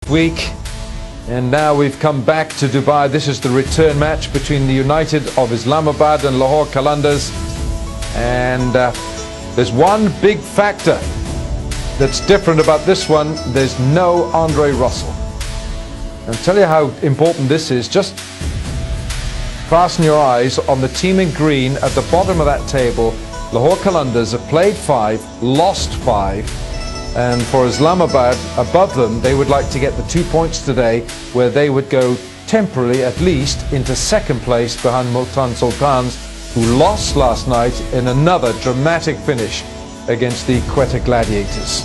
week, and now we've come back to Dubai. This is the return match between the United of Islamabad and Lahore Qalandars, and there's one big factor that's different about this one. There's no Andre Russell. I'll tell you how important this is. Just fasten your eyes on the team in green at the bottom of that table. Lahore Qalandars have played 5, lost 5. And for Islamabad, above them, they would like to get the 2 points today, where they would go temporarily, at least, into second place behind Multan Sultans, who lost last night in another dramatic finish against the Quetta Gladiators.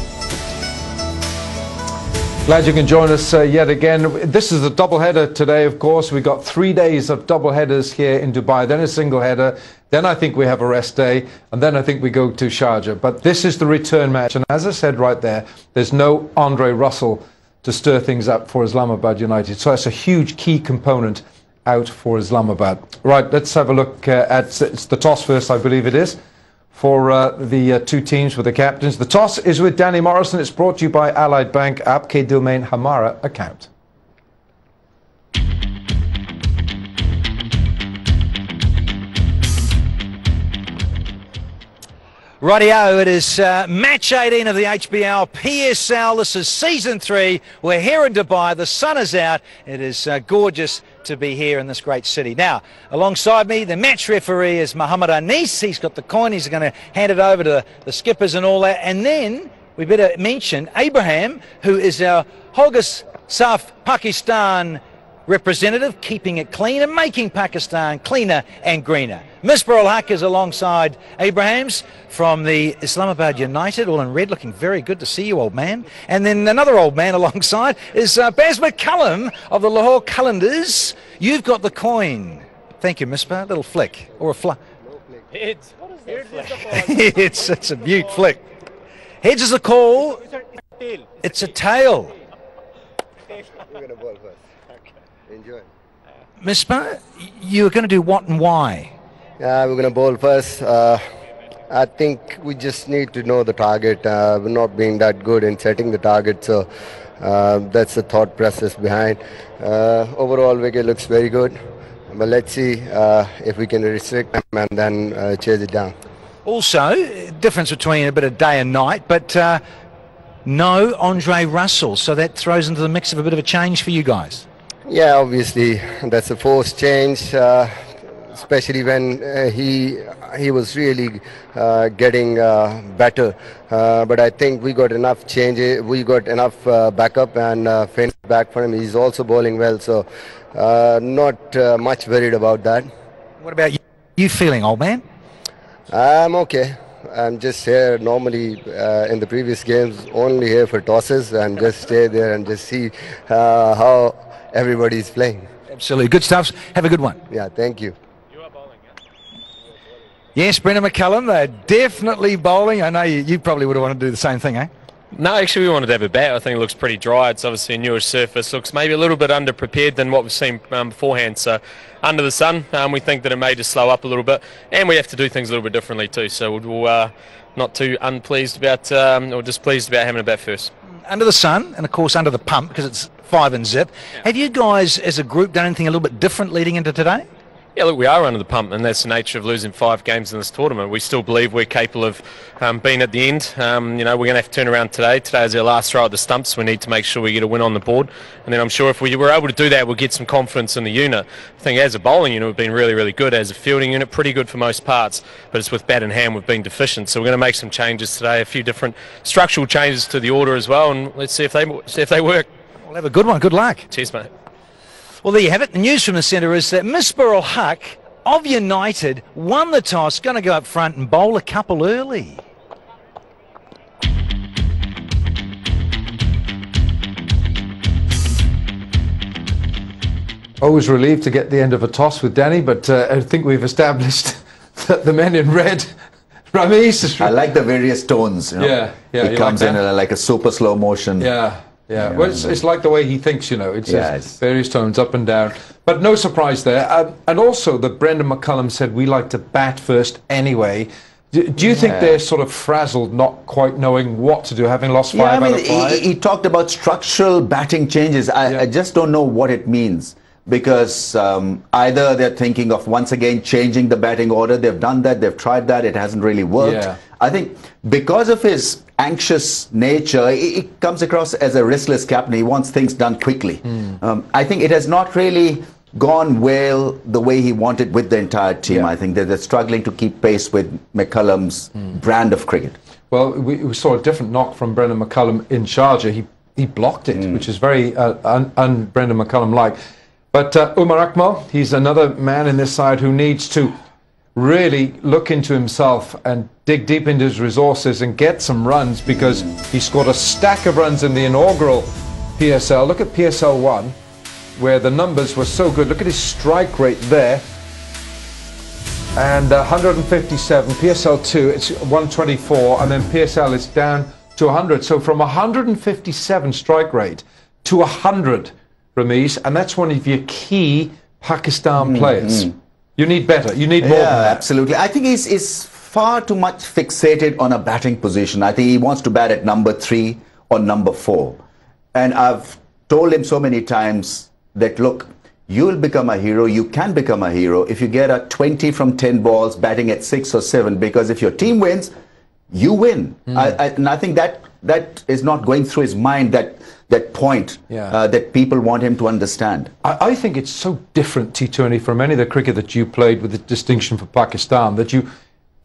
Glad you can join us yet again. This is a double-header today, of course. We've got 3 days of double-headers here in Dubai, then a single-header. Then I think we have a rest day, and then I think we go to Sharjah. But this is the return match, and as I said right there, there's no Andre Russell to stir things up for Islamabad United. So that's a huge key component out for Islamabad. Right, let's have a look at it's the toss first, I believe it is, for the two teams with the captains. The toss is with Danny Morrison. It's brought to you by Allied Bank, Aapke Dil Mein Hamara account. Rightio, it is match 18 of the HBL PSL. This is season 3. We're here in Dubai. The sun is out. It is gorgeous to be here in this great city. Now, alongside me, the match referee is Mohammed Anis. He's got the coin. He's going to hand it over to the skippers and all that. And then we better mention Abraham, who is our Hogas Saf Pakistan representative, keeping it clean and making Pakistan cleaner and greener. Misbah al-Haq is alongside Abrahams from the Islamabad United, all in red, looking very good to see you, old man. And then another old man alongside is Baz McCullum of the Lahore Qalandars. You've got the coin. Thank you, Misbah. A little flick or a flick. Heads. It's a beaut flick. Heads is a call. It's a tail. We're going to ball first. Enjoy. Misbah, you're going to do what and why? Yeah, we're going to bowl first. I think we just need to know the target. We're not being that good in setting the target, so that's the thought process behind. Overall, wicket looks very good, but let's see if we can restrict them and then chase it down. Also, difference between a bit of day and night, but no Andre Russell, so that throws into the mix of a bit of a change for you guys. Yeah, obviously that's a forced change, especially when he was really getting better. But I think we got enough change, we got enough backup and back for him. He's also bowling well, so not much worried about that. What about you feeling, old man? I'm okay. I'm just here normally in the previous games, only here for tosses and just stay there and just see how everybody's playing. Absolutely. Good stuff. Have a good one. Yeah, thank you. You are bowling, yeah? Yes, Brendan McCullum, they're definitely bowling. I know you probably would have wanted to do the same thing, eh? No, actually we wanted to have a bat. I think it looks pretty dry. It's obviously a newer surface. Looks maybe a little bit underprepared than what we've seen beforehand. So under the sun, we think that it may just slow up a little bit. And we have to do things a little bit differently too. So we'll not too unpleased about, or displeased about having a bat first. Under the sun, and of course under the pump, because it's 5 and zip. Yeah. Have you guys as a group done anything a little bit different leading into today? Yeah, look, we are under the pump, and that's the nature of losing 5 games in this tournament. We still believe we're capable of being at the end. You know, we're going to have to turn around today. Today is our last throw at the stumps. We need to make sure we get a win on the board. And then I'm sure if we were able to do that, we'll get some confidence in the unit. I think as a bowling unit, we've been really, really good. As a fielding unit, pretty good for most parts. But it's with bat and hand we've been deficient. So we're going to make some changes today, a few different structural changes to the order as well. And let's see if they work. We'll have a good one. Good luck. Cheers, mate. Well, there you have it. The news from the centre is that Misbah al-Haq of United won the toss, going to go up front and bowl a couple early. Always relieved to get the end of a toss with Danny, but I think we've established that the men in red, Ramesh. I like the various tones. You know? Yeah. It comes in like a super slow motion. Yeah. Well, it's like the way he thinks, you know. It's various tones up and down. But no surprise there. And also that Brendan McCullum said we like to bat first anyway. Do you think they're sort of frazzled, not quite knowing what to do, having lost 5 I mean, out of 5? he talked about structural batting changes. I just don't know what it means, because either they're thinking of once again changing the batting order. They've done that, they've tried that, it hasn't really worked. Yeah. I think because of his anxious nature, it comes across as a restless captain. He wants things done quickly. I think it has not really gone well the way he wanted with the entire team. I think that they're struggling to keep pace with McCullum's brand of cricket. Well, we saw a different knock from Brendan McCullum in Sharjah. He blocked it, which is very un-Brendan McCullum-like. But Umar Akmal, he's another man in this side who needs to really look into himself and dig deep into his resources and get some runs, because he scored a stack of runs in the inaugural PSL. Look at PSL 1, where the numbers were so good. Look at his strike rate there. And 157, PSL 2, it's 124, and then PSL is down to 100. So from 157 strike rate to 100, Ramiz, and that's one of your key Pakistan players. You need better. You need more than that. Absolutely. I think he's far too much fixated on a batting position. I think he wants to bat at number 3 or number 4. And I've told him so many times that, look, you'll become a hero, you can become a hero if you get a 20 from 10 balls batting at 6 or 7, because if your team wins, you win. And I think that is not going through his mind, that point that people want him to understand. I think it's so different, T20, from any of the cricket that you played with the distinction for Pakistan, that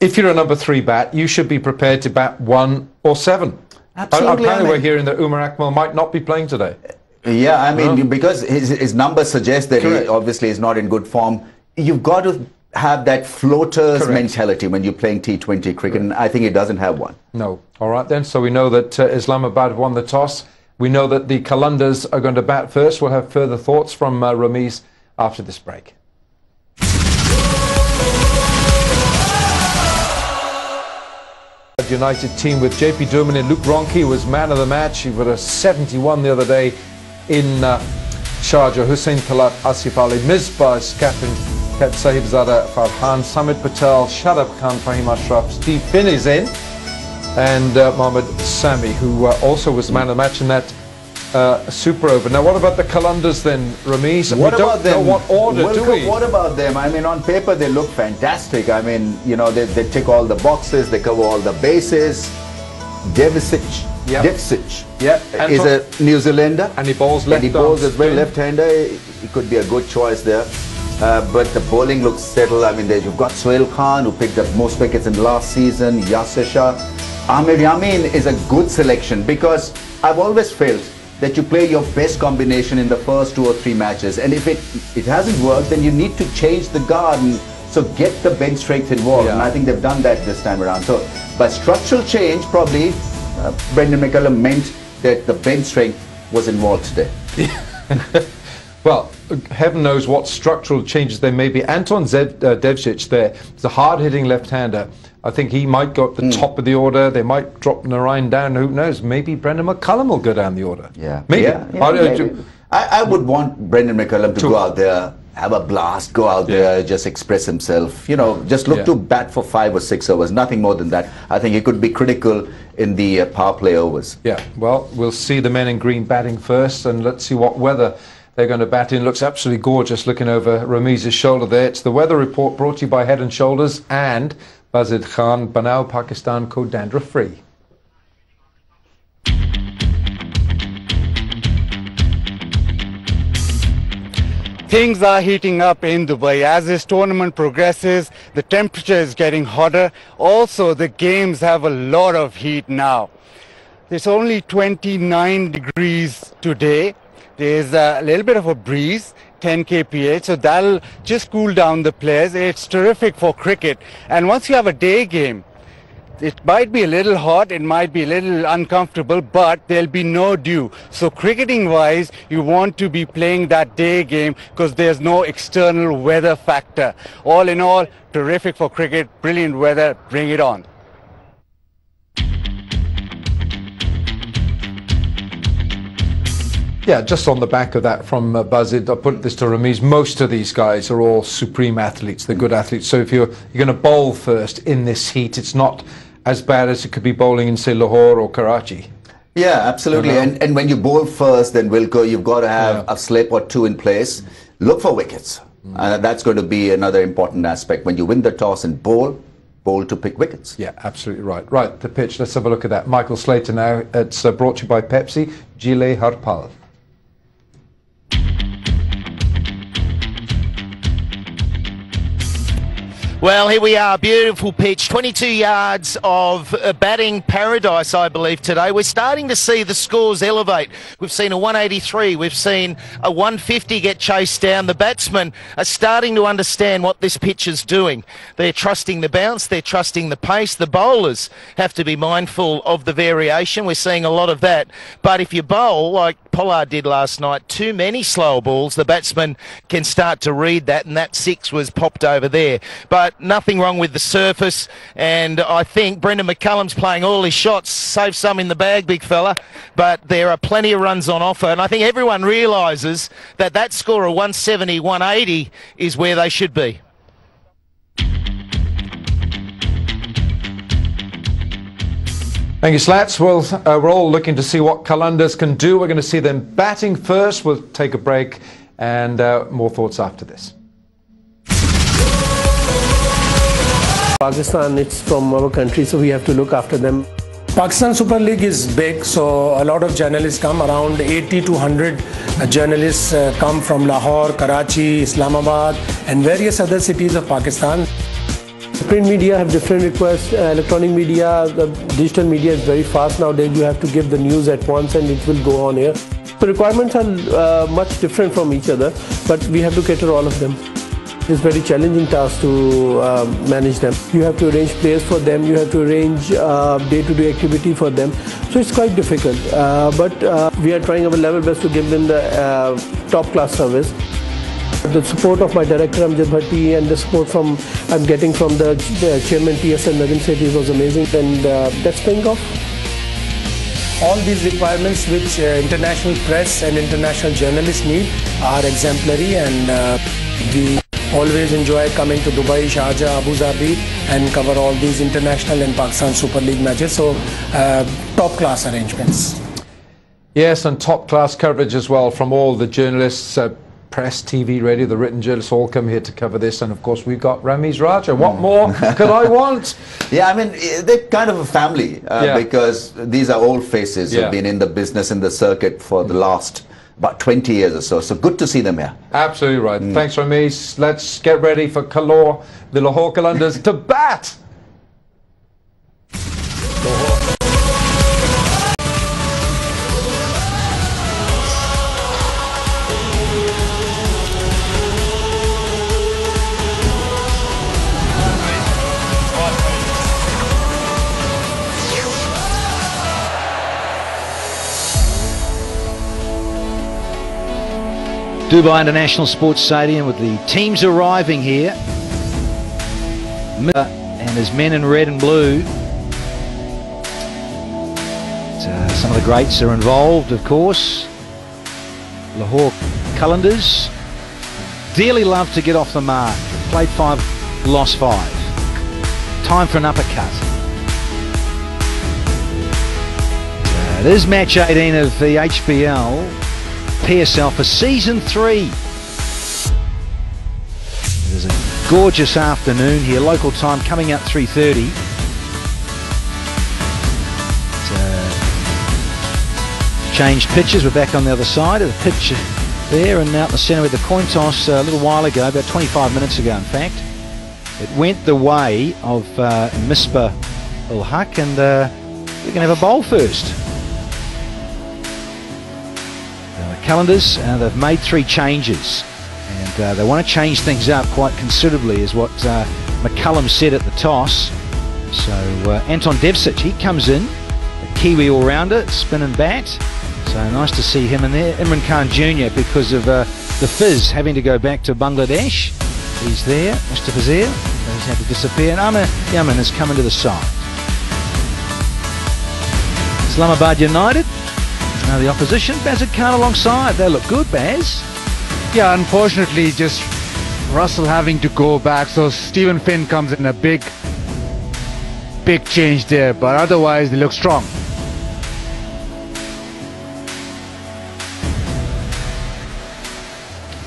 if you're a number 3 bat, you should be prepared to bat 1 or 7. Absolutely. Apparently we're hearing that Umar Akmal might not be playing today. Yeah, I mean, because his numbers suggest that he obviously is not in good form. You've got to have that floaters mentality when you're playing T20 cricket, and I think he doesn't have one. No. All right then, so we know that Islamabad won the toss. We know that the Qalandars are going to bat first. We'll have further thoughts from Ramiz after this break. United team with JP Durman and Luke Ronchi was man of the match. He got a 71 the other day in Sharjah. Hussain Talat, Asif Ali, Misbah's captain, Kat Sahibzada, Farhan, Samit Patel, Shadab Khan, Fahim Ashraf, Steve Finn is in, and Mohammad Sami, who also was man of the match in that super over. Now, what about the Qalandars then, Ramiz? What about them? What order do we? What about them? I mean, on paper they look fantastic. I mean, you know, they tick all the boxes, they cover all the bases. Devicic is a New Zealander, and he bowls left. And he bowls as well, left-hander. He could be a good choice there. But the bowling looks settled. I mean, you've got Sohail Khan, who picked up most wickets in last season. Yasir Shah. Ahmed Yamin is a good selection, because I've always felt that you play your best combination in the first 2 or 3 matches, and if it hasn't worked, then you need to change the guard, and so get the bench strength involved. And I think they've done that this time around. So by structural change, probably Brendan McCullum meant that the bench strength was involved today. Well, heaven knows what structural changes there may be. Anton Devcic there is a hard-hitting left-hander. I think he might go at the top of the order. They might drop Narayan down. Who knows? Maybe Brendan McCullum will go down the order. Maybe. I would want Brendan McCullum to go out there, have a blast, go out there, just express himself. You know, just look to bat for 5 or 6 overs, nothing more than that. I think he could be critical in the power play overs. Yeah, well, we'll see the men in green batting first, and let's see what weather they're going to bat in. Looks absolutely gorgeous looking over Ramiz's shoulder there. It's the weather report brought to you by Head & Shoulders and Bazid Khan, Banao, Pakistan, co dandruff free. Things are heating up in Dubai. As this tournament progresses, the temperature is getting hotter. Also, the games have a lot of heat now. It's only 29 degrees today. There's a little bit of a breeze, 10 kph, so that'll just cool down the players. It's terrific for cricket. And once you have a day game, it might be a little hot, it might be a little uncomfortable, but there'll be no dew. So cricketing wise, you want to be playing that day game because there's no external weather factor. All in all, terrific for cricket, brilliant weather, bring it on. Yeah, just on the back of that from Buzzard, I'll put this to Ramiz, most of these guys are all supreme athletes, they're good athletes, so if you're going to bowl first in this heat, it's not as bad as it could be bowling in, say, Lahore or Karachi. Yeah, absolutely, and when you bowl first, then Wilco, you've got to have a slip or two in place, look for wickets, that's going to be another important aspect. When you win the toss and bowl to pick wickets. Yeah, absolutely right. Right, the pitch, let's have a look at that. Michael Slater now, it's brought to you by Pepsi, Gile Harpal. Well, here we are, beautiful pitch, 22 yards of batting paradise, I believe, today. We're starting to see the scores elevate. We've seen a 183, we've seen a 150 get chased down. The batsmen are starting to understand what this pitch is doing. They're trusting the bounce, they're trusting the pace. The bowlers have to be mindful of the variation. We're seeing a lot of that. But if you bowl, like Pollard did last night, too many slow balls, the batsman can start to read that, and that 6 was popped over there. But nothing wrong with the surface, and I think Brendan McCullum's playing all his shots, save some in the bag, big fella, but there are plenty of runs on offer, and I think everyone realises that that score of 170, 180 is where they should be. Thank you, Slats. Well, we're all looking to see what Qalandars can do. We're going to see them batting first. We'll take a break and more thoughts after this. Pakistan, it's from our country, so we have to look after them. Pakistan Super League is big, so a lot of journalists come, around 80 to 100 journalists come from Lahore, Karachi, Islamabad and various other cities of Pakistan. Print media have different requests, electronic media, the digital media is very fast nowadays. You have to give the news at once and it will go on here. The requirements are much different from each other, but we have to cater all of them. It's a very challenging task to manage them. You have to arrange players for them, you have to arrange day-to-day activity for them. So it's quite difficult, but we are trying our level best to give them the top-class service. The support of my director Amjad Bhatti and the support I'm getting from the chairman PSL Nagin Sethi was amazing, and that's paying off. All these requirements which international press and international journalists need are exemplary, and we always enjoy coming to Dubai, Sharjah, Abu Dhabi and cover all these international and Pakistan Super League matches. So top class arrangements. Yes, and top class coverage as well from all the journalists, press, TV, radio, the written journalists all come here to cover this. And of course we've got Ramiz Raja. What more could I want? Yeah, I mean, they're kind of a family because these are old faces who've been in the business, in the circuit for the last about 20 years or so. So good to see them here. Absolutely right. Thanks, Ramiz. Let's get ready for Kalor, the Lahore Qalandars, to bat. Dubai International Sports Stadium with the teams arriving here. And his men in red and blue. Some of the greats are involved, of course. Lahore Qalandars dearly love to get off the mark. Played 5, lost 5. Time for an uppercut. It is match 18 of the HBL PSL for season 3. It is a gorgeous afternoon here, local time coming up 3:30. Changed pitches, we're back on the other side of the pitch there and out in the centre with the coin toss a little while ago, about 25 minutes ago in fact. It went the way of Misbah ul Haq, and we're going to have a bowl first. Qalandars, they've made 3 changes, and they want to change things up quite considerably, is what McCullum said at the toss. So Anton Devsic, he comes in, a Kiwi all-rounder, spin and bat. So nice to see him in there. Imran Khan Jr., because of the Fizz having to go back to Bangladesh. He's there, Mr. Fazir. He's had to disappear, and Amir Yaman has come into the side. Islamabad United. The opposition, Bazard Khan alongside. They look good, Baz. Yeah, unfortunately, just Russell having to go back, so Stephen Finn comes in a big change there, but otherwise they look strong.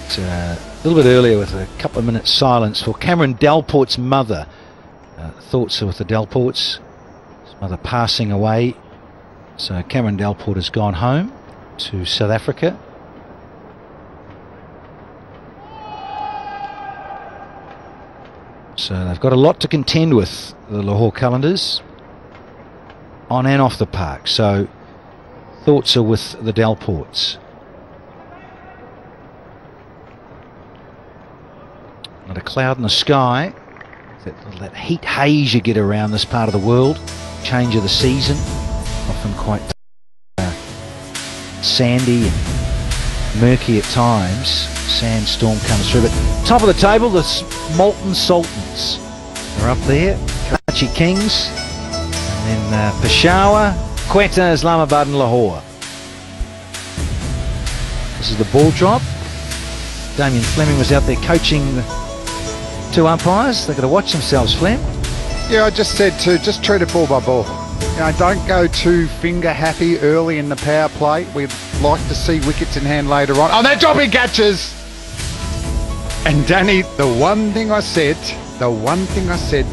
It's a little bit earlier with a couple of minutes silence for Cameron Delport's mother. Thoughts are with the Delports. His mother passing away. So Cameron Delport has gone home to South Africa. So they've got a lot to contend with, the Lahore Calendars, on and off the park. So thoughts are with the Delports. Not a cloud in the sky. That heat haze you get around this part of the world. Change of the season. Often quite sandy and murky at times. Sandstorm comes through. But top of the table, the Molten Sultans are up there. Karachi Kings. And then Peshawar, Quetta, Islamabad and Lahore. This is the ball drop. Damien Fleming was out there coaching the two umpires. They've got to watch themselves, Flem. Yeah, I just said just treat it ball by ball. You know, don't go too finger happy early in the power play. We'd like to see wickets in hand later on. Oh, they're dropping catches! And Danny, the one thing I said to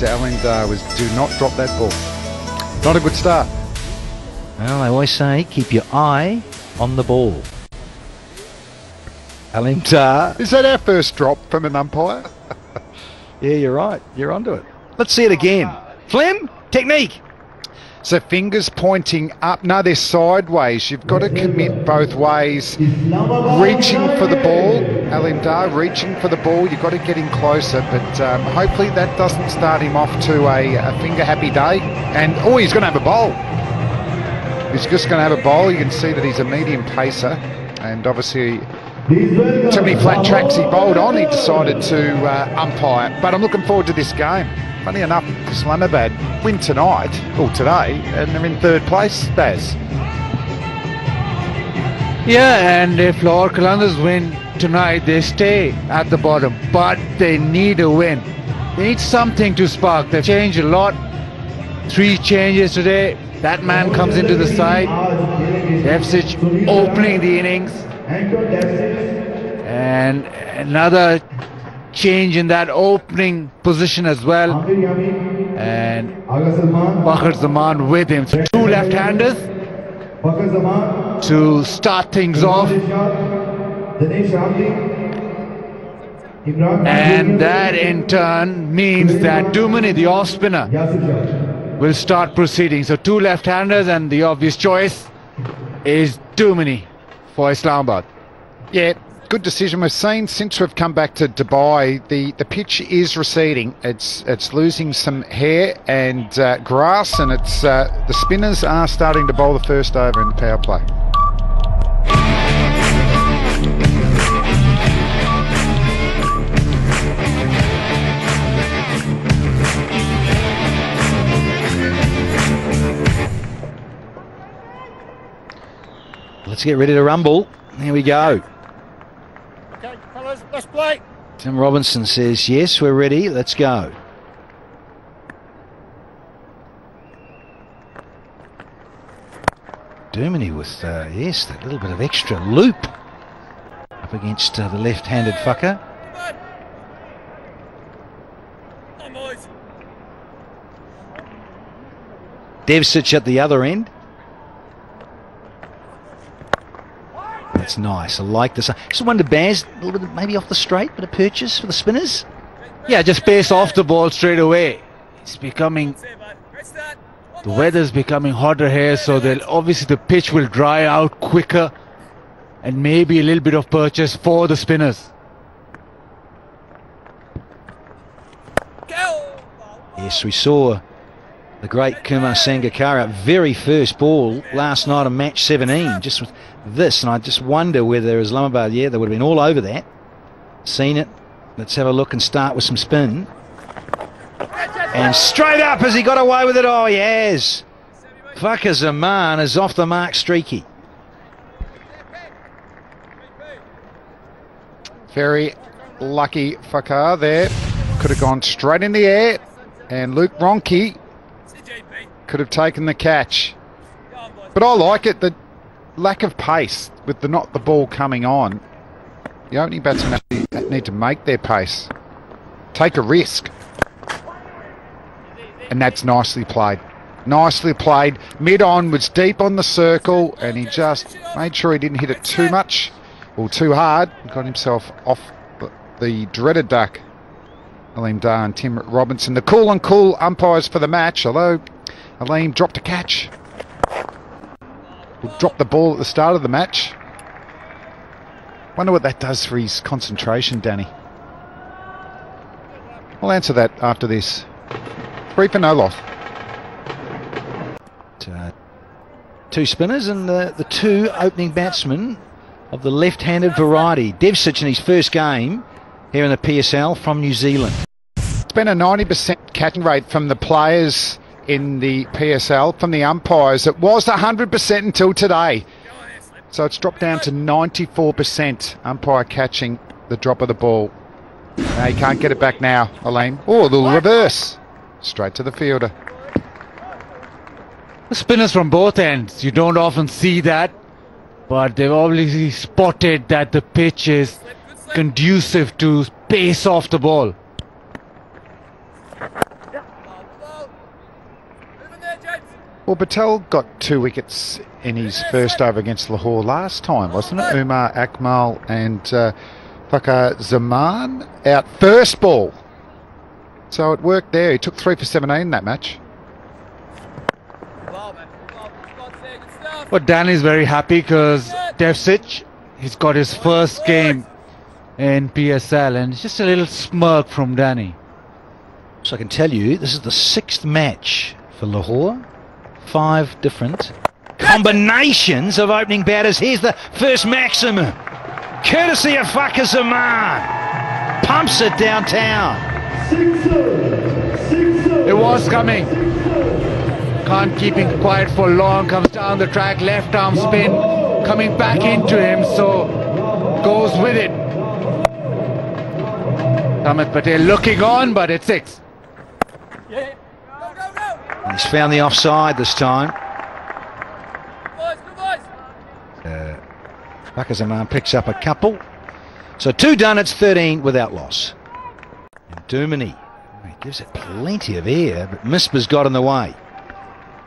Alan Dar was do not drop that ball. Not a good start. Well, they always say keep your eye on the ball. Alim Dar. Is that our first drop from an umpire? Yeah, you're right. You're onto it. Let's see it again. Flem, technique. So fingers pointing up. No, they're sideways. You've got to commit both ways. Reaching for the ball. Alim Dar reaching for the ball. You've got to get him closer. But hopefully that doesn't start him off to a finger happy day. And, oh, he's going to have a bowl. He's just going to have a bowl. You can see that he's a medium pacer. And obviously, too many flat tracks he bowled on. He decided to umpire. But I'm looking forward to this game. Funny enough, Islamabad win tonight, or today, and they're in third place, Baz. Yeah, and if Lahore Qalandars win tonight, they stay at the bottom. But they need a win. They need something to spark. They've changed a lot. 3 changes today. That man comes into the side. Devsich opening the innings. And another change in that opening position as well. And Bakr Zaman with him. So 2 left-handers to start things off. And that in turn means that Dumani, the off-spinner, will start proceeding. So 2 left-handers, and the obvious choice is Dumani for Islamabad. Yeah, good decision. We've seen since we've come back to Dubai, the pitch is receding. It's losing some hair and grass, and it's the spinners are starting to bowl the first over in the power play. Let's get ready to rumble. Here we go. Okay, fellas, let's play. Tim Robinson says, yes, we're ready. Let's go. Dumani with, yes, that little bit of extra loop up against the left-handed fucker. Devsich at the other end. That's nice. I like this. Just wonder, Baz, a little bit maybe off the straight, but a purchase for the spinners? Yeah, just pace off the ball straight away. It's becoming... The weather's becoming hotter here, so obviously the pitch will dry out quicker, and maybe a little bit of purchase for the spinners. Yes, we saw the great Kumar Sangakkara very first ball last night on match 17, just with this, and I just wonder whether Islamabad, yeah, they would have been all over that. Seen it. Let's have a look and start with some spin. And straight up as he got away with it. Oh, he has. Fakhr Zaman is off the mark streaky. Very lucky Fakar there. Could have gone straight in the air, and Luke Ronke could have taken the catch. But I like it, the lack of pace with the ball coming on. The opening batsmen need to make their pace, take a risk, and that's nicely played. Nicely played. Mid-on was deep on the circle, and he just made sure he didn't hit it too much or too hard. Got himself off the dreaded duck. Aleem Dar and Tim Robinson, the cool and cool umpires for the match, although Aleem dropped a catch. We'll drop the ball at the start of the match. Wonder what that does for his concentration, Danny. I'll answer that after this. 3 for no loss. Two spinners and the two opening batsmen of the left-handed variety. Devcich in his first game here in the PSL from New Zealand. It's been a 90% catching rate from the players in the PSL, from the umpires. It was 100% until today. So it's dropped down to 94% umpire catching the drop of the ball. Now you can't get it back now, Aleem. Oh, the reverse. Straight to the fielder. Spinners from both ends, you don't often see that, but they've obviously spotted that the pitch is conducive to pace off the ball. Well, Patel got 2 wickets in his first over against Lahore last time, wasn't it? Umar Akmal and Fakar Zaman out first ball. So it worked there. He took 3 for 17 in that match. But Dan is very happy because Devcich, he's got his first game in PSL, and it's just a little smirk from Danny. So I can tell you, this is the 6th match for Lahore. 5 different combinations of opening batters. Here's the first maximum, courtesy of Fakar Zaman. Pumps it downtown. It was coming. Can't keep him quiet for long. Comes down the track, left arm spin, coming back into him, so goes with it. Amit Patel looking on, but it's 6. He's found the offside this time. Fakar Zaman picks up a couple. So 2 done, it's 13 without loss. And Dumini, he gives it plenty of air, but Misba's got in the way.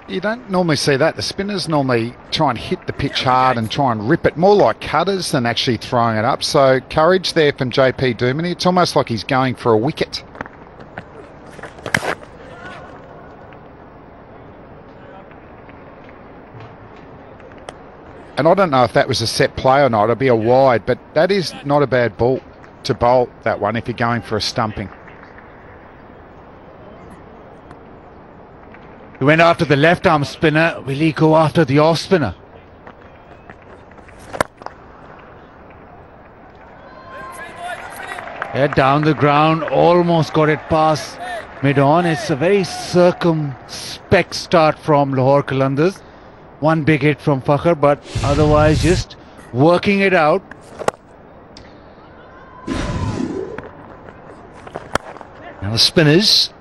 You don't normally see that. The spinners normally try and hit the pitch hard and try and rip it, more like cutters than actually throwing it up. So courage there from JP Dumini. It's almost like he's going for a wicket. And I don't know if that was a set play or not. It'll be a wide, but that is not a bad ball to bowl, that one, if you're going for a stumping. He went after the left arm spinner. Will he go after the off spinner? Head down the ground, almost got it past mid-on. It's a very circumspect start from Lahore Qalandars. 1 big hit from Fakar, but otherwise just working it out. Now the spinners.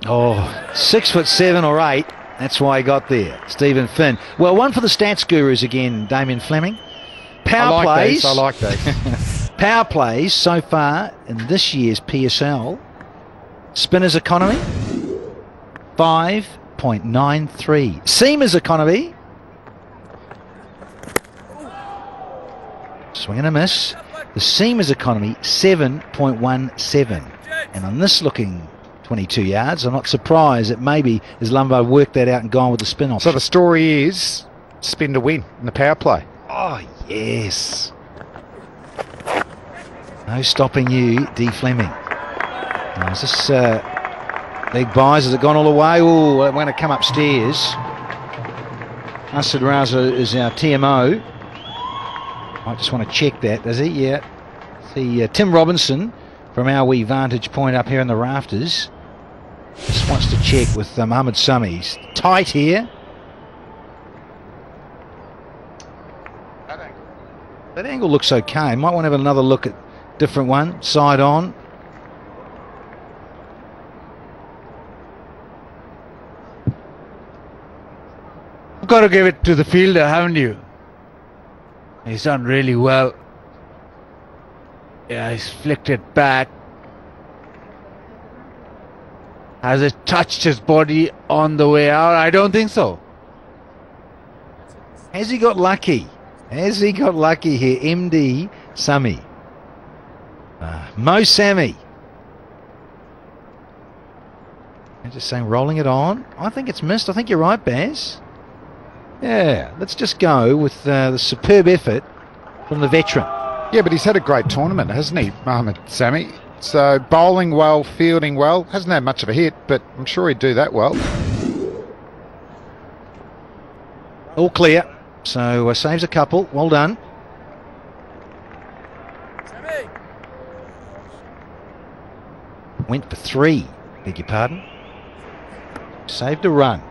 Oh, 6'7" or 8. That's why he got there. Stephen Finn. Well, 1 for the stats gurus again, Damien Fleming. Power plays. I like these. Power plays so far in this year's PSL. Spinners economy 5.93. Seamers economy. Swing and a miss. The seamers economy 7.17. And on this looking 22 yards, I'm not surprised that maybe Islamabad worked that out and gone with the spin option. So the story is spin to win in the power play. Oh, yes. No stopping you, D. Fleming. Now, is this leg buys? Has it gone all the way? Oh, I'm going to come upstairs. Asad Raza is our TMO. I just want to check that, does he? Yeah. See Tim Robinson from our wee vantage point up here in the rafters. Just wants to check with Mohammed Sami. He's tight here. That angle looks okay. Might want to have another look at different one. Side on. You've got to give it to the fielder, haven't you? He's done really well. Yeah, he's flicked it back. Has it touched his body on the way out? I don't think so. Has he got lucky? Has he got lucky here? MD Sami. Mo Sami. I'm just saying, rolling it on. I think it's missed. I think you're right, Baz. Yeah, let's just go with the superb effort from the veteran. Yeah, but he's had a great tournament, hasn't he, Mohamed Sami? So bowling well, fielding well. Hasn't had much of a hit, but I'm sure he'd do that well. All clear. So saves a couple. Well done. Went for 3. Beg your pardon. Saved a run.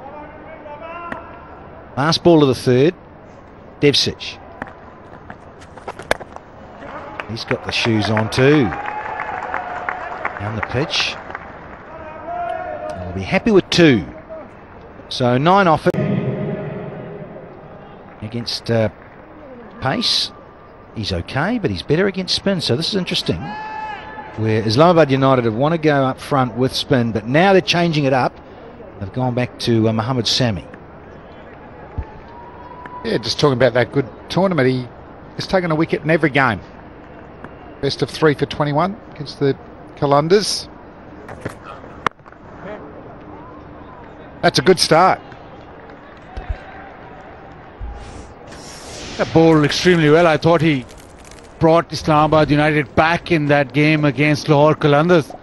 Last ball of the third. Devsic. He's got the shoes on too. Down the pitch. And we'll be happy with 2. So 9 off it. Against pace. He's okay, but he's better against spin. So this is interesting. Where Islamabad United have want to go up front with spin, but now they're changing it up. They've gone back to Mohamed Sami. Yeah, just talking about that good tournament. He has taken a wicket in every game. Best of 3 for 21 against the Qalandars. That's a good start. That bowled extremely well. I thought he brought Islamabad United back in that game against Lahore Qalandars.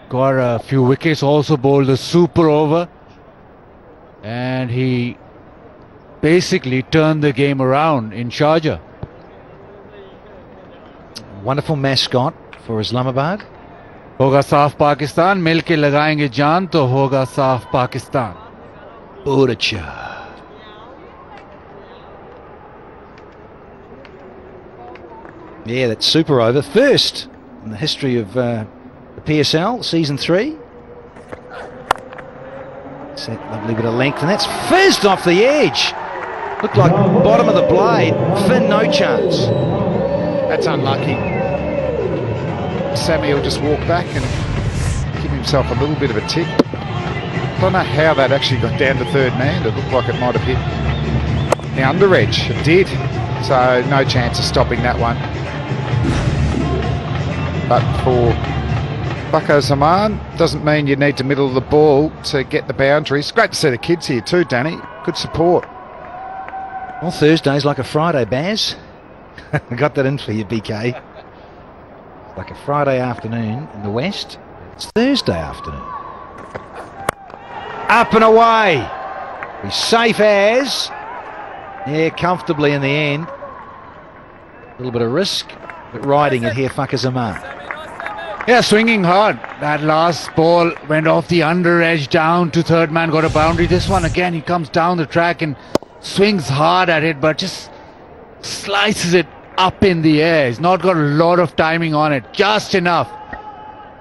Got a few wickets, also bowled a super over. And he basically turned the game around in Sharjah. Wonderful mascot for Islamabad. Hoga saaf Pakistan, mil ke lagayenge jaan to hoga saaf Pakistan. Uracha. Yeah, that's super over. First in the history of the PSL, season 3. It's that lovely bit of length, and that's fizzed off the edge. Looked like bottom of the blade. Finn, no chance. That's unlucky. Sami will just walk back and give himself a little bit of a tick. Don't know how that actually got down to third man. It looked like it might have hit the under edge. It did. So no chance of stopping that one. But for Bakar Zaman, doesn't mean you need to middle the ball to get the boundaries. Great to see the kids here too, Danny. Good support. Well, Thursday's like a Friday, Baz. I got that in for you, BK. Like a Friday afternoon in the West. It's Thursday afternoon. Up and away. He's safe as. Yeah, comfortably in the end. A little bit of risk, but riding it here, Fakar Zaman. Yeah, swinging hard. That last ball went off the under edge down to third man, got a boundary. This one again, he comes down the track and swings hard at it, but just slices it up in the air. He's not got a lot of timing on it, just enough.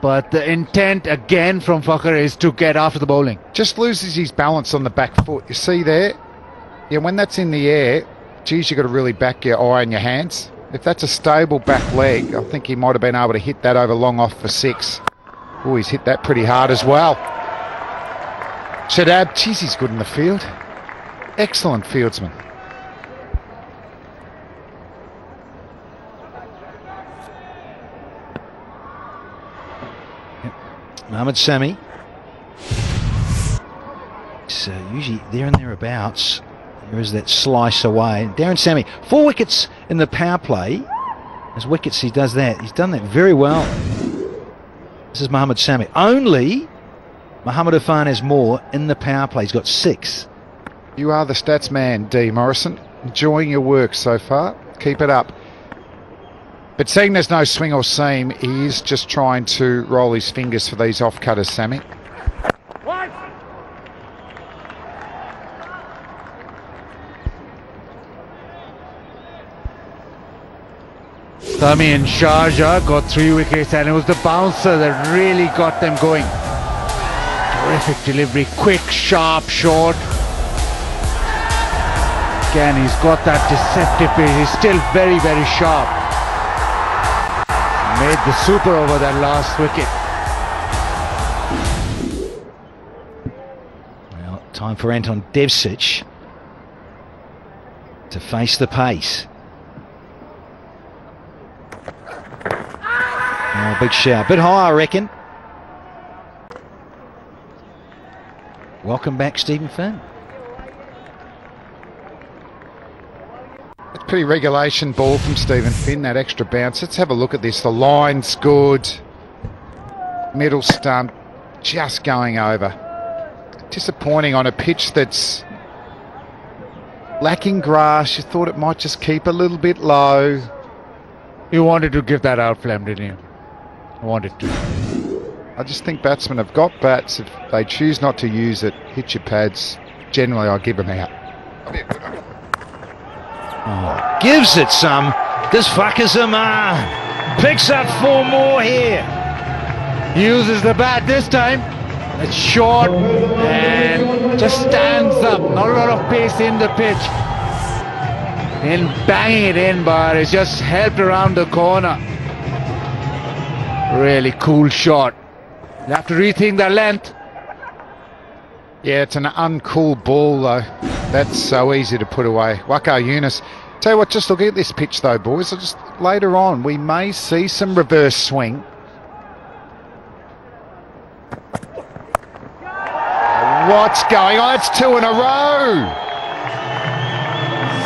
But the intent again from Fakar is to get after the bowling. Just loses his balance on the back foot. You see there? Yeah, when that's in the air, geez, you've got to really back your eye and your hands. If that's a stable back leg, I think he might have been able to hit that over long off for 6. Oh, he's hit that pretty hard as well. Shadab, geez, he's good in the field. Excellent fieldsman. Mohamed Sami. So usually there and thereabouts. There is that slice away. Darren Sami, 4 wickets in the power play. As wickets, he does that. He's done that very well. This is Mohamed Sami. Only Mohamed Irfan has more in the power play. He's got 6. You are the stats man, D. Morrison. Enjoying your work so far. Keep it up. But seeing there's no swing or seam, he is just trying to roll his fingers for these off-cutters, Sami. Sami and Sharjah got 3 wickets, and it was the bouncer that really got them going. Terrific delivery, quick, sharp, short. Again, he's got that deceptive pace. He's still very, very sharp. Made the super over that last wicket. Well, time for Anton Devcic to face the pace. Oh, big shout. Bit high, I reckon. Welcome back, Stephen Finn. It's pretty regulation ball from Stephen Finn, that extra bounce. Let's have a look at this. The line's good. Middle stump just going over. Disappointing on a pitch that's lacking grass. You thought it might just keep a little bit low. You wanted to give that out, Flem, didn't you? I wanted to. I just think batsmen have got bats. If they choose not to use it, hit your pads. Generally, I give them out. Oh, gives it some. This fuckers him picks up 4 more here. Uses the bat this time. It's short and just stands up. Not a lot of pace in the pitch. And banging it in, but it's just helped around the corner. Really cool shot. You have to rethink the length. Yeah, it's an uncool ball though. That's so easy to put away. Waka Yunus. Tell you what, just look at this pitch though, boys. Just later on, we may see some reverse swing. What's going on? It's 2 in a row.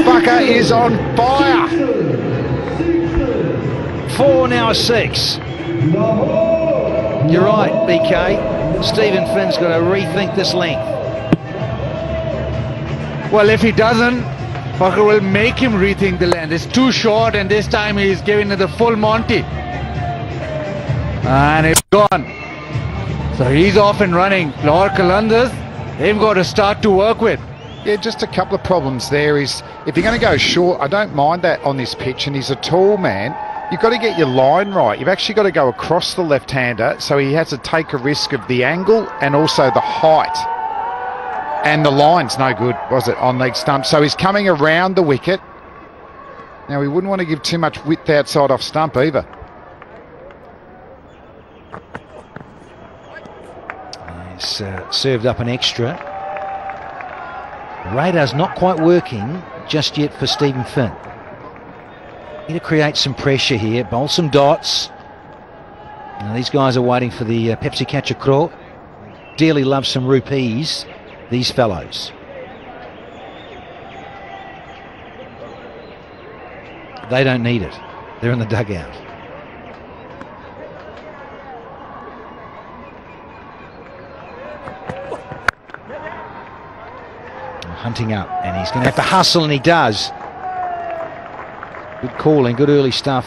Waka is on fire. 4 now 6. You're right, BK. Stephen Finn's got to rethink this length. Well, if he doesn't, Parker will make him rethink the length. It's too short, and this time he's giving it the full Monty. And it's gone. So he's off and running. Lahore Qalandars, they've got to start to work with. Yeah, just a couple of problems there is, if you're going to go short, I don't mind that on this pitch, and he's a tall man. You've got to get your line right. You've actually got to go across the left-hander, so he has to take a risk of the angle and also the height. And the line's no good, was it, on leg stump? So he's coming around the wicket. Now, we wouldn't want to give too much width outside off stump either. He's served up an extra. Radar's not quite working just yet for Stephen Finn. Need to create some pressure here, bowl some dots. Now these guys are waiting for the Pepsi Catcher Crow. Dearly love some rupees, these fellows. They don't need it. They're in the dugout. Hunting up, and he's going to have to hustle, and he does. Good calling, good early stuff.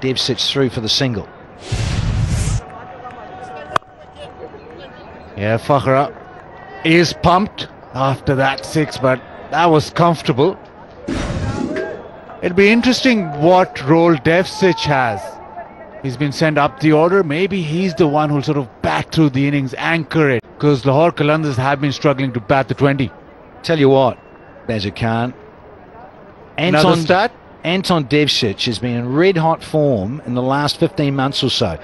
Devcic through for the single. Yeah, Fakhra is pumped after that 6, but that was comfortable. It'll be interesting what role Devcic has. He's been sent up the order. Maybe he's the one who'll sort of bat through the innings, anchor it, because Lahore Qalandars have been struggling to bat the 20. Tell you what, Bazir Khan, Another stat? Anton Devcic has been in red-hot form in the last 15 months or so.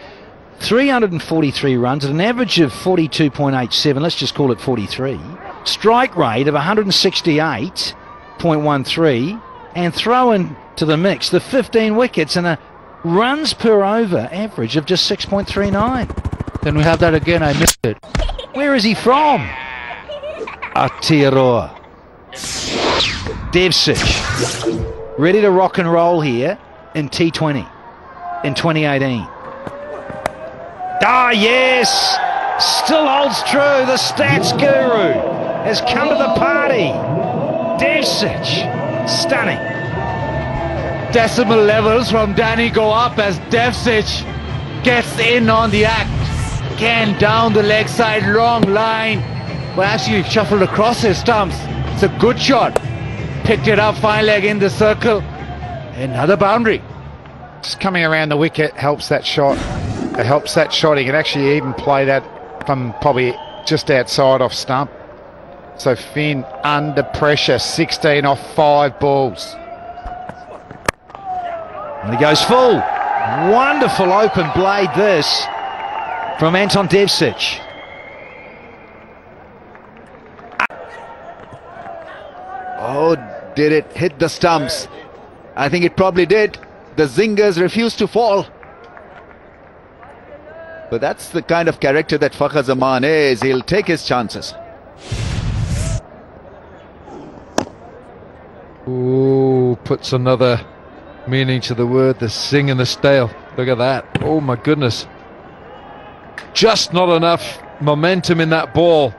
343 runs at an average of 42.87, let's just call it 43. Strike rate of 168.13, and throw in to the mix the 15 wickets and a runs per over average of just 6.39. Then we have that again, I missed it. Where is he from? Aotearoa. Devcic. Ready to rock and roll here in T20 in 2018. Ah, yes! Still holds true. The stats guru has come to the party. Devcic. Stunning. Decimal levels from Danny go up as Devcic gets in on the act. Again, down the leg side, long line. But actually shuffled across his stumps. It's a good shot. Picked it up, fine leg in the circle. Another boundary. Just coming around the wicket helps that shot. It helps that shot. He can actually even play that from probably just outside off stump. So Finn under pressure, 16 off 5 balls. And he goes full. Wonderful open blade this from Anton Devcic. Oh, did it hit the stumps? I think it probably did. The zingers refused to fall. But that's the kind of character that Fakhar Zaman is. He'll take his chances. Ooh, puts another meaning to the word, the sing and the stale. Look at that. Oh my goodness. Just not enough momentum in that ball.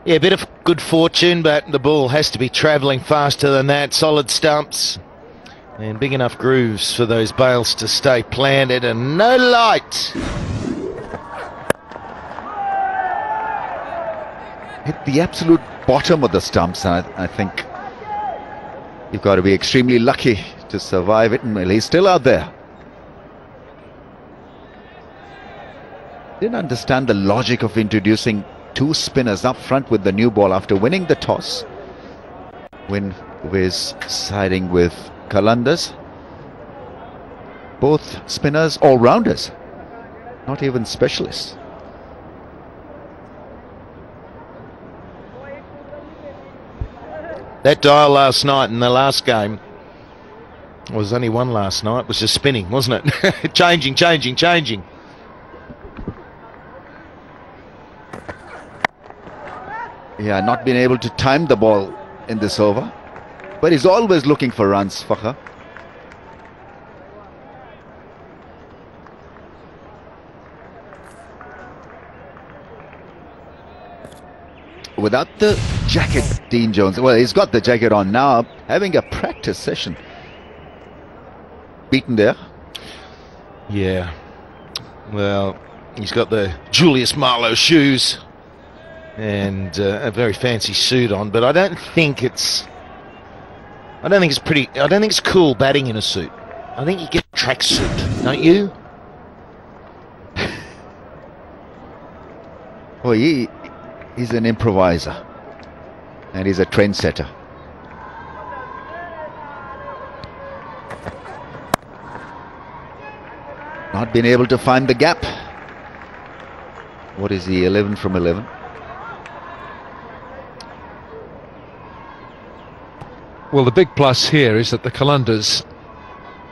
Yeah, a bit of good fortune, but the ball has to be travelling faster than that. Solid stumps and big enough grooves for those bails to stay planted, and no light. Hit the absolute bottom of the stumps, and I think you've got to be extremely lucky to survive it, and well, he's still out there. Didn't understand the logic of introducing 2 spinners up front with the new ball after winning the toss. Win was siding with Qalandars. Both spinners all-rounders, not even specialists. That dial last night in the last game, was only one last night, was just spinning, wasn't it? Changing. Yeah, not been able to time the ball in this over. But he's always looking for runs, Fakhar. Without the jacket, Dean Jones. Well, he's got the jacket on now, having a practice session. Beaten there. Yeah. Well, he's got the Julius Marlowe shoes and a very fancy suit on, but I don't think it's cool batting in a suit. I think you get a tracksuit, don't you? Well, he's an improviser, and he's a trendsetter. Not been able to find the gap. What is he, 11 from 11? Well, the big plus here is that the Qalandars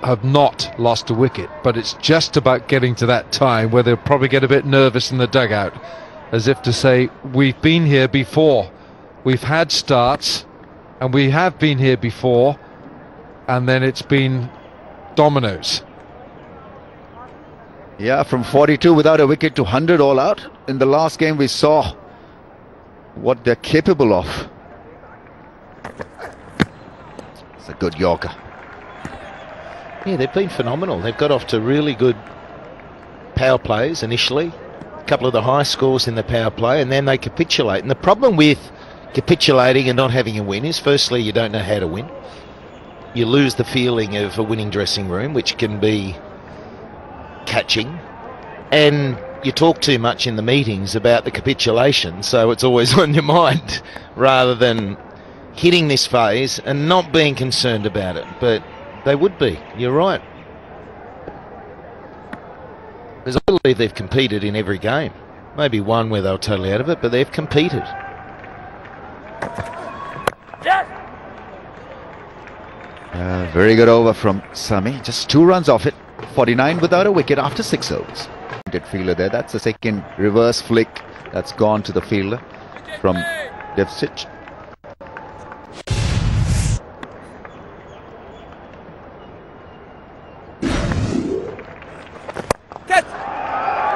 have not lost a wicket, but it's just about getting to that time where they'll probably get a bit nervous in the dugout, as if to say, we've been here before, we've had starts, and we have been here before, and then it's been dominoes. Yeah, from 42 without a wicket to 100 all out. In the last game we saw what they're capable of. It's a good Yorker. Yeah, they've been phenomenal. They've got off to really good power plays initially. A couple of the high scores in the power play, and then they capitulate. And the problem with capitulating and not having a win is, firstly, you don't know how to win. You lose the feeling of a winning dressing room, which can be catching, and you talk too much in the meetings about the capitulation, so it's always on your mind rather than hitting this phase and not being concerned about it. But they would be, you're right, because I believe they've competed in every game. Maybe one where they were totally out of it, but they've competed. Very good over from Sami, just 2 runs off it. 49 without a wicket after 6 overs. Fielder there, that's the second reverse flick that's gone to the fielder from Devcic.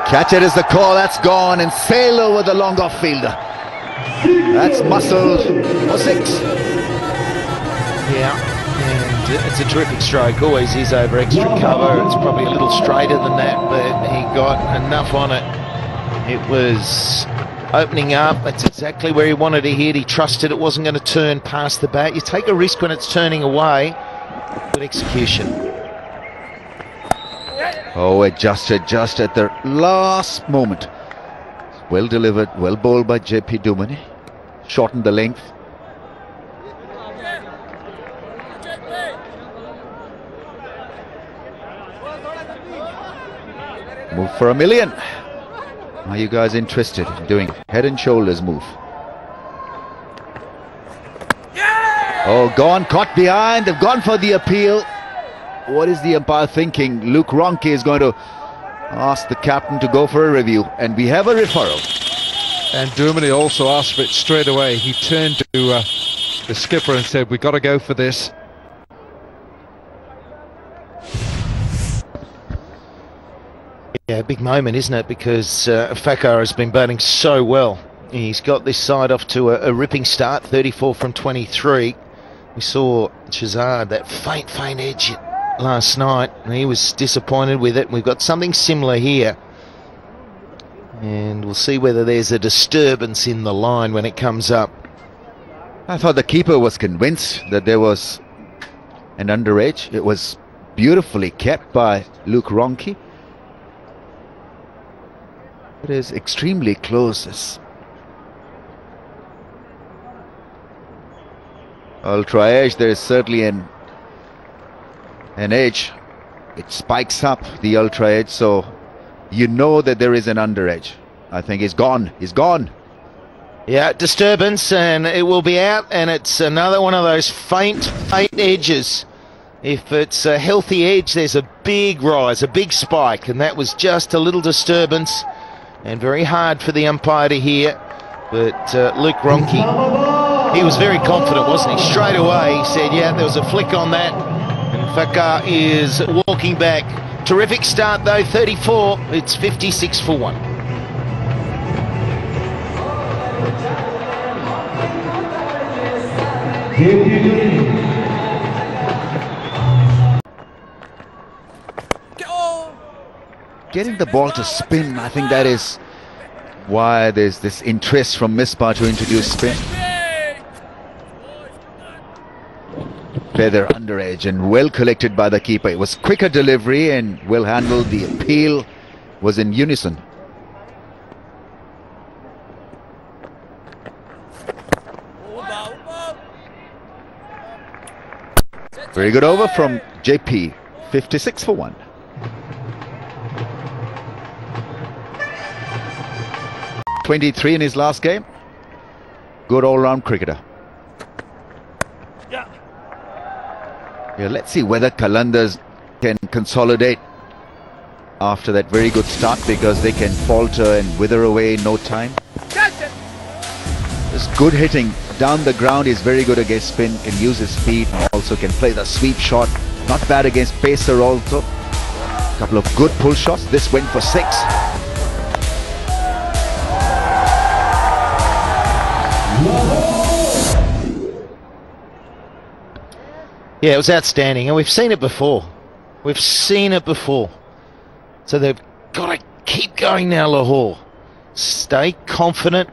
Catch it is the call, that's gone, and sail over the long off fielder. That's muscled for 6. Yeah. It's a terrific stroke, always is over extra cover. It's probably a little straighter than that, but he got enough on it. It was opening up. That's exactly where he wanted to hit. He trusted it wasn't going to turn past the bat. You take a risk when it's turning away. Good execution. Oh, just at the last moment. Well delivered, well bowled by JP Dumani. Shortened the length. Move for $1 million. Are you guys interested in doing head and shoulders move? Oh, gone, caught behind. They've gone for the appeal. What is the umpire thinking? Luke Ronke is going to ask the captain to go for a review, and we have a referral. And Dumani also asked for it straight away. He turned to the skipper and said, "We've got to go for this." Yeah, big moment, isn't it? Because Fakar has been batting so well. He's got this side off to a ripping start, 34 from 23. We saw Shazad, that faint edge last night, and he was disappointed with it. We've got something similar here. And we'll see whether there's a disturbance in the line when it comes up. I thought the keeper was convinced that there was an underage. It was beautifully kept by Luke Ronke. It is extremely close. This ultra edge, there is certainly an edge. It spikes up the ultra edge, so you know that there is an under edge. I think he's gone. He's gone. Yeah, disturbance, and it will be out, and it's another one of those faint edges. If it's a healthy edge, there's a big rise, a big spike, and that was just a little disturbance, and very hard for the umpire to hear. But Luke Ronke, he was very confident, wasn't he? Straight away, he said, yeah, there was a flick on that, and Fakar is walking back. Terrific start, though, 34. It's 56 for 1. Getting the ball to spin, I think that is why there's this interest from Misbah to introduce spin. Feather under edge and well collected by the keeper. It was quicker delivery and well handled. The appeal was in unison. Very good over from JP. 56 for 1. .23 in his last game. Good all-round cricketer. Yeah, let's see whether Qalandars can consolidate after that very good start, because they can falter and wither away in no time. This good hitting down the ground is very good against spin, can use his speed, and also can play the sweep shot. Not bad against pacer also. A couple of good pull shots. This went for 6. Yeah, it was outstanding, and we've seen it before. We've seen it before. So they've got to keep going now, Lahore. Stay confident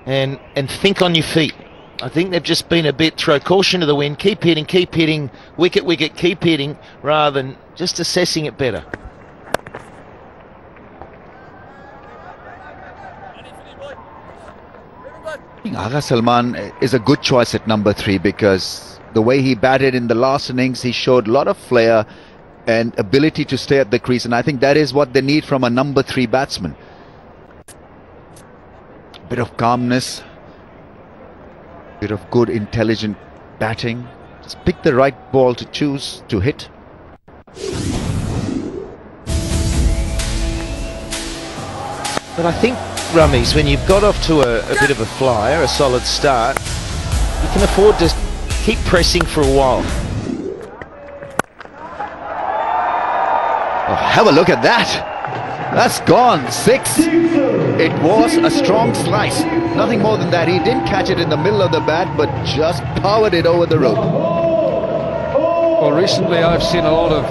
and think on your feet. I think they've just been a bit throw caution to the wind. Keep hitting, wicket, keep hitting, rather than just assessing it better. Agha Salman is a good choice at number 3, because the way he batted in the last innings, he showed a lot of flair and ability to stay at the crease, and I think that is what they need from a number 3 batsman. Bit of calmness, bit of good intelligent batting. Just pick the right ball to choose to hit. But I think, Rummies, when you've got off to a bit of a flyer, a solid start, you can afford to keep pressing for a while. Oh, have a look at that. That's gone. 6. It was a strong slice. Nothing more than that. He didn't catch it in the middle of the bat, but just powered it over the rope. Well, recently I've seen a lot of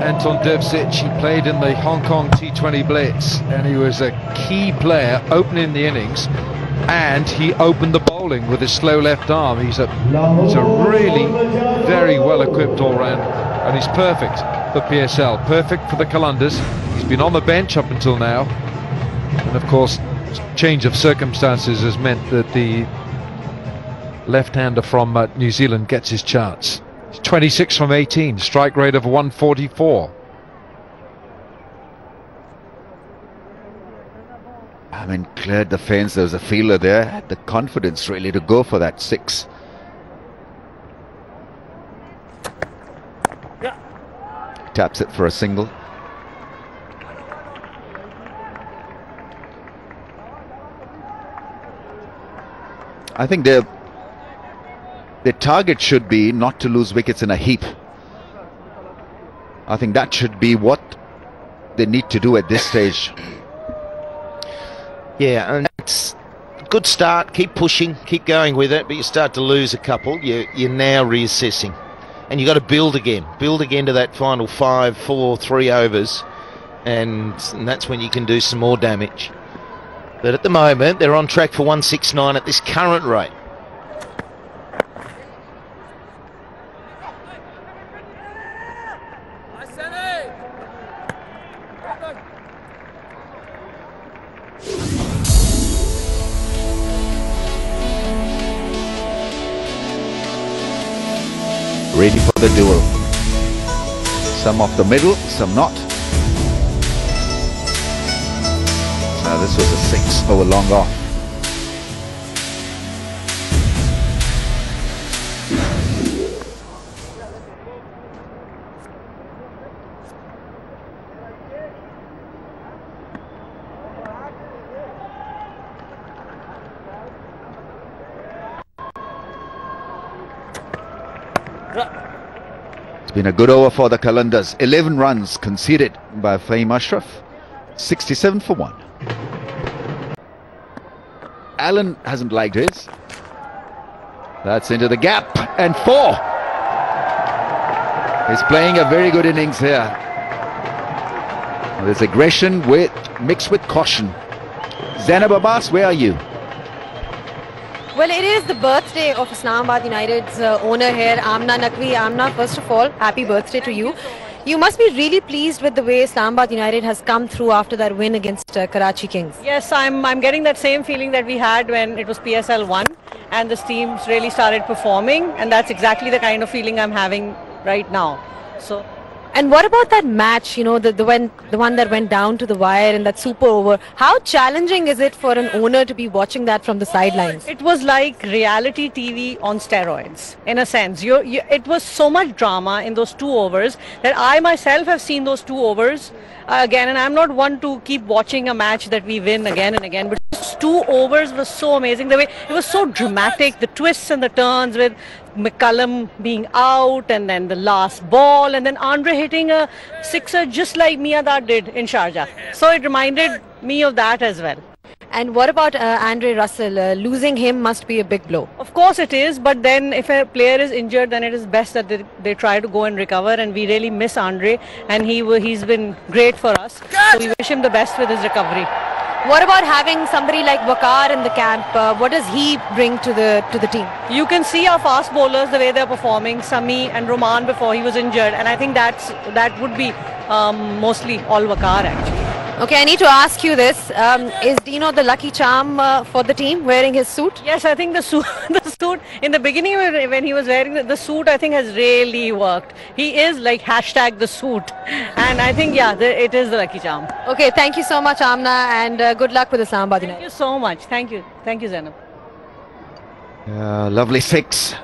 Anton Devcic. He played in the Hong Kong T20 Blitz, and he was a key player opening the innings, and he opened the bowling with his slow left arm. He's a really very well-equipped all-round, and he's perfect for PSL, perfect for the Kalundars. He's been on the bench up until now, and of course, change of circumstances has meant that the left-hander from New Zealand gets his chance. 26 from 18, strike rate of 144. I mean, cleared the fence. There was a fielder there, had the confidence really to go for that 6. Yeah. Taps it for a single. I think their target should be not to lose wickets in a heap. I think that should be what they need to do at this stage. Yeah, and it's a good start. Keep pushing, keep going with it, but you start to lose a couple. You're now reassessing. And you've got to build again. Build again to that final 5, 4, 3 overs. And that's when you can do some more damage. But at the moment, they're on track for 169 at this current rate. Ready for the duel. Some off the middle, some not. This was a 6 over long off. It's been a good over for the Kalundars. 11 runs conceded by Fahim Ashraf. 67 for 1. Allen hasn't liked his. That's into the gap, and 4. He's playing a very good innings here. There's aggression mixed with caution. Zainab Abbas, where are you? Well, it is the birthday of Islamabad United's owner here, Amna Naqvi. Amna, first of all, happy birthday to you. You must be really pleased with the way Islamabad United has come through after that win against Karachi Kings. Yes, I'm getting that same feeling that we had when it was PSL 1 and this team's really started performing, and that's exactly the kind of feeling I'm having right now. So. And what about that match, you know, the one that went down to the wire in that super over? How challenging is it for an owner to be watching that from the sidelines? It was like reality TV on steroids, in a sense. It was so much drama in those 2 overs that I myself have seen those 2 overs again, and I'm not one to keep watching a match that we win again and again, but those 2 overs was so amazing. The way it was so dramatic, the twists and the turns with McCullum being out, and then the last ball, and then Andre hitting a 6er just like Miyadad did in Sharjah. So it reminded me of that as well. And what about Andre Russell? Losing him must be a big blow. Of course it is, but then if a player is injured, then it is best that they try to go and recover, and we really miss Andre, and he's been great for us. So we wish him the best with his recovery. What about having somebody like Waqar in the camp? What does he bring to the team? You can see our fast bowlers, the way they're performing, Sami and Roman before he was injured, and I think that would be mostly all Waqar actually. Okay, I need to ask you this. Is Dino the lucky charm for the team, wearing his suit? Yes, I think the suit in the beginning when he was wearing the suit, I think has really worked. He is like #the suit, and I think, yeah, it is the lucky charm. Okay, thank you so much, Amna, and good luck with Islamabad United. Thank you so much. Thank you, Zainab. Lovely 6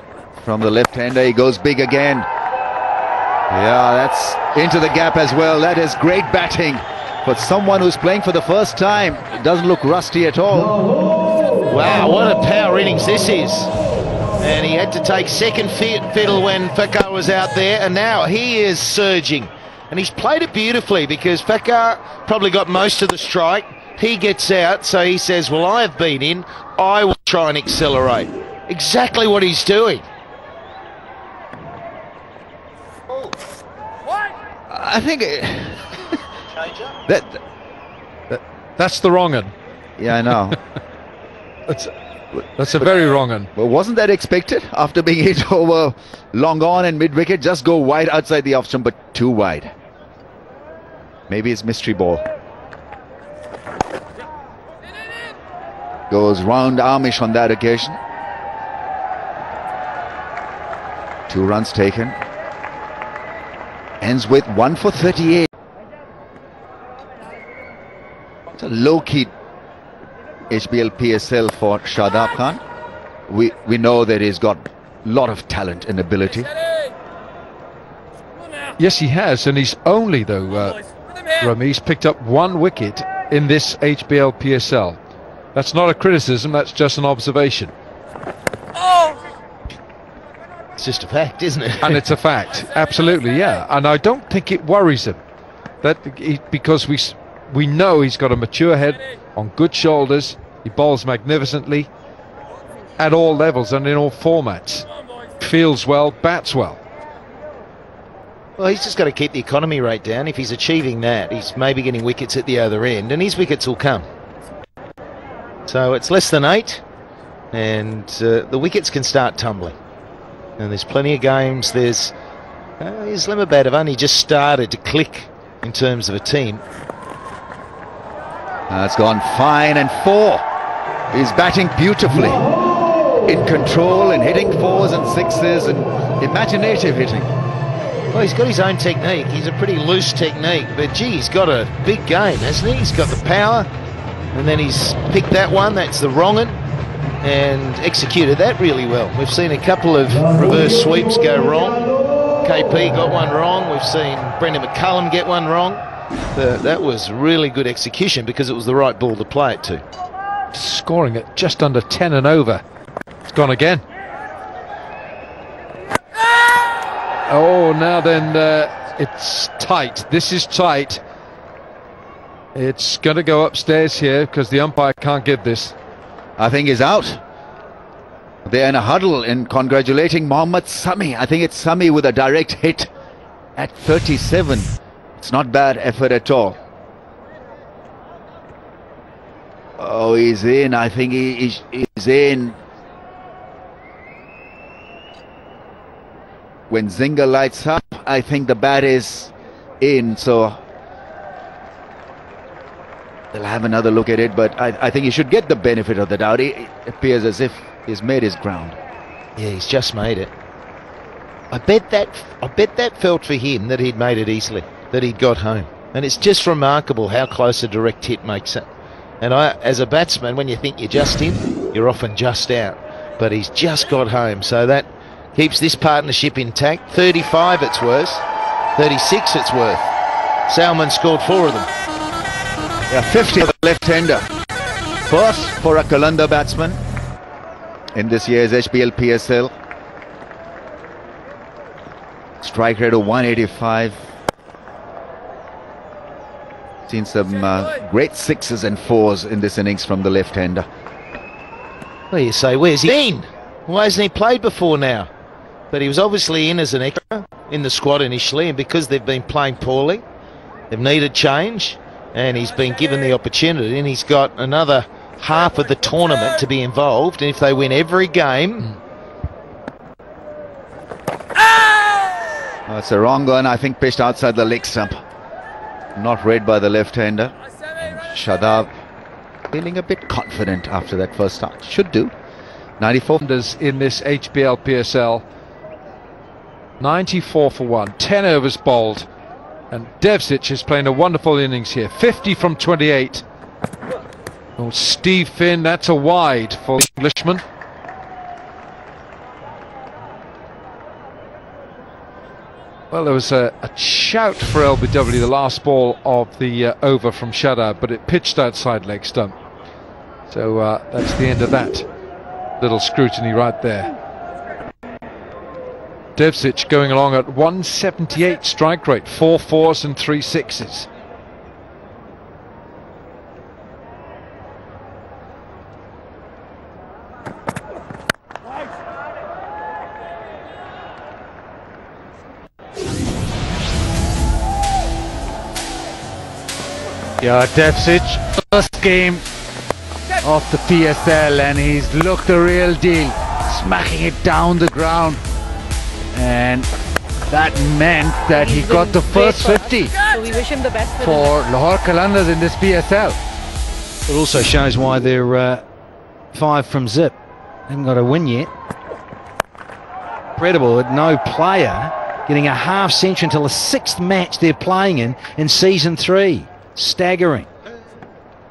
from the left-hander. He goes big again. Yeah, that's into the gap as well. That is great batting. But someone who's playing for the first time, it doesn't look rusty at all. Wow, what a power innings this is. And he had to take second fiddle when Fakar was out there, and now he is surging. And he's played it beautifully because Fakar probably got most of the strike. He gets out, so he says, well, I have been in, I will try and accelerate. Exactly what he's doing. I think that's the wrong one. Yeah, I know. That's a very wrong one. But wasn't that expected after being hit over long on and mid wicket? Just go wide outside the off stump, but too wide. Maybe it's mystery ball. Goes round armish on that occasion. 2 runs taken. Ends with 1 for 38. It's a low-key HBL PSL for Shadab Khan. We know that he's got a lot of talent and ability. Yes, he has, and he's only, though, Rami's picked up 1 wicket in this HBL PSL. That's not a criticism, that's just an observation. It's just a fact, isn't it? And it's a fact, absolutely, yeah. And I don't think it worries him, because we know he's got a mature head on good shoulders. He bowls magnificently at all levels and in all formats. Feels well, bats well. Well, he's just got to keep the economy rate down. If he's achieving that, he's maybe getting wickets at the other end, and his wickets will come. So it's less than 8, and the wickets can start tumbling. And there's plenty of games. There's Islamabad have only just started to click in terms of a team. It's gone fine, and 4. He's batting beautifully, in control and hitting 4s and 6s and imaginative hitting. Well, he's got his own technique. He's a pretty loose technique, but gee, he's got a big game, hasn't he? He's got the power, and then he's picked that one. That's the wrong one, and executed that really well. We've seen a couple of reverse sweeps go wrong. KP got one wrong. We've seen Brendan McCullum get one wrong. That was really good execution because it was the right ball to play it to. Scoring at just under 10 and over. It's gone again. Oh, now then, it's tight. This is tight. It's going to go upstairs here because the umpire can't give this. I think he's out. They're in a huddle in congratulating Mohammad Sami. I think it's Sami with a direct hit at 37. It's not bad effort at all. Oh, he's in. I think he's in. When Zinger lights up, I think the bat is in. So they'll have another look at it. But I think he should get the benefit of the doubt. It appears as if he's made his ground. Yeah, he's just made it. I bet that felt for him that he'd made it easily, that he'd got home. And it's just remarkable how close a direct hit makes it. And as a batsman, when you think you're just in, you're often just out. But he's just got home, so that keeps this partnership intact. 35 it's worth, 36 it's worth. Salman scored 4 of them. Yeah, 50 for the left-hander. First for a Qalandar batsman in this year's HBL PSL. Strike rate of 185. Seen some great 6s and 4s in this innings from the left-hander. Well, you say, where's he been? Why hasn't he played before now? But he was obviously in as an extra in the squad initially, and because they've been playing poorly, they've needed change, and he's been given the opportunity, and he's got another half of the tournament to be involved, and if they win every game... That's a wrong one, I think, pitched outside the leg stump. Not read by the left-hander. Shadab feeling a bit confident after that first start. Should do. 94 in this HBL PSL. 94 for 1. 10 overs bowled. And Devsic is playing a wonderful innings here. 50 from 28. Oh, Steve Finn, that's a wide for the Englishman. Well, there was a shout for LBW, the last ball of the over from Shadab, but it pitched outside leg stump. So that's the end of that little scrutiny right there. Devsic going along at 178 strike rate, 4 4s and 3 6s. Yeah, Devsic, first game of the PSL, and he's looked the real deal, smacking it down the ground, and that meant that he got the first 50 So we wish him the best for Lahore Qalandars in this PSL. It also shows why they're 5 from zip. Haven't got a win yet. Incredible that no player getting a half century until the 6th match they're playing in Season 3. Staggering.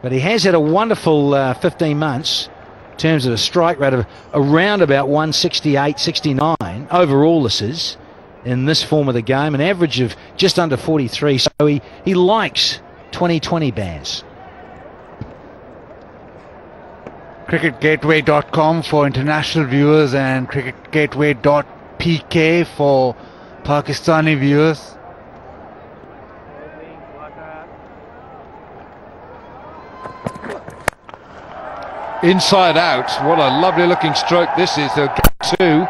But he has had a wonderful 15 months in terms of a strike rate of around about 168, 69. Overall this is, in this form of the game, an average of just under 43. So he likes 2020 Baz. cricketgateway.com for international viewers and cricketgateway.pk for Pakistani viewers. Inside out. What a lovely looking stroke this is. They'll get 2.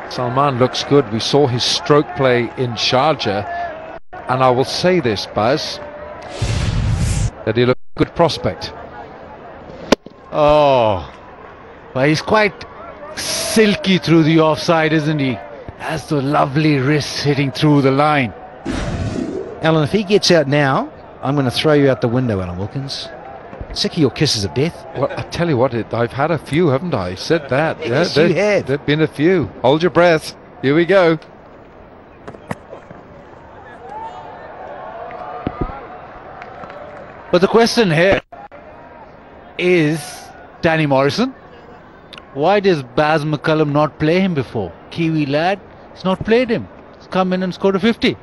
Salman looks good. We saw his stroke play in Sharjah, and I will say this, Baz, that he looked a good prospect. Oh, well, he's quite silky through the offside, isn't he? Has the lovely wrists hitting through the line. Alan, if he gets out now, I'm going to throw you out the window, Alan Wilkins. Sick of your kisses of death. Well, I tell you what, I've had a few, haven't I? Said that. Yes, you have. There've been a few. Hold your breath. Here we go. But the question here is, Danny Morrison, why does Baz McCullum not play him before? Kiwi lad, he's not played him. He's come in and scored a 50.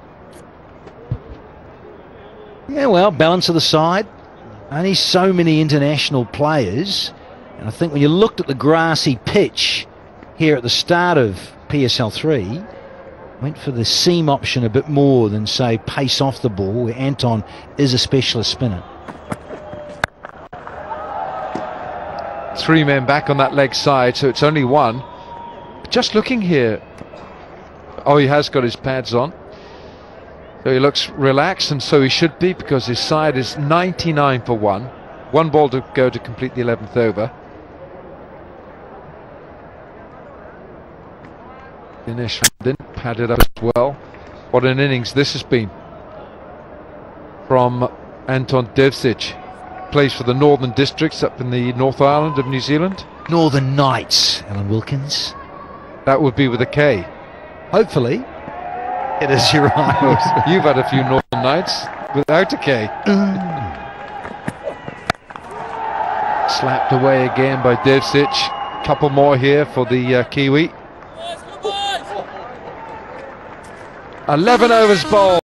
Yeah, well, balance of the side. Only so many international players. And I think when you looked at the grassy pitch here at the start of PSL 3, went for the seam option a bit more than, say, pace off the ball, where Anton is a specialist spinner. 3 men back on that leg side, so it's only 1. Just looking here. Oh, he has got his pads on. So he looks relaxed, and so he should be, because his side is 99 for 1. 1 ball to go to complete the 11th over. Dinesh didn't pad it up as well. What an innings this has been from Anton Devsic. Plays for the Northern Districts up in the North Island of New Zealand. Northern Knights, Alan Wilkins. That would be with a K. Hopefully. It is, you're right. You've had a few Northern Knights without a K. Slapped away again by Devsic. Couple more here for the Kiwi. 11 overs bowled.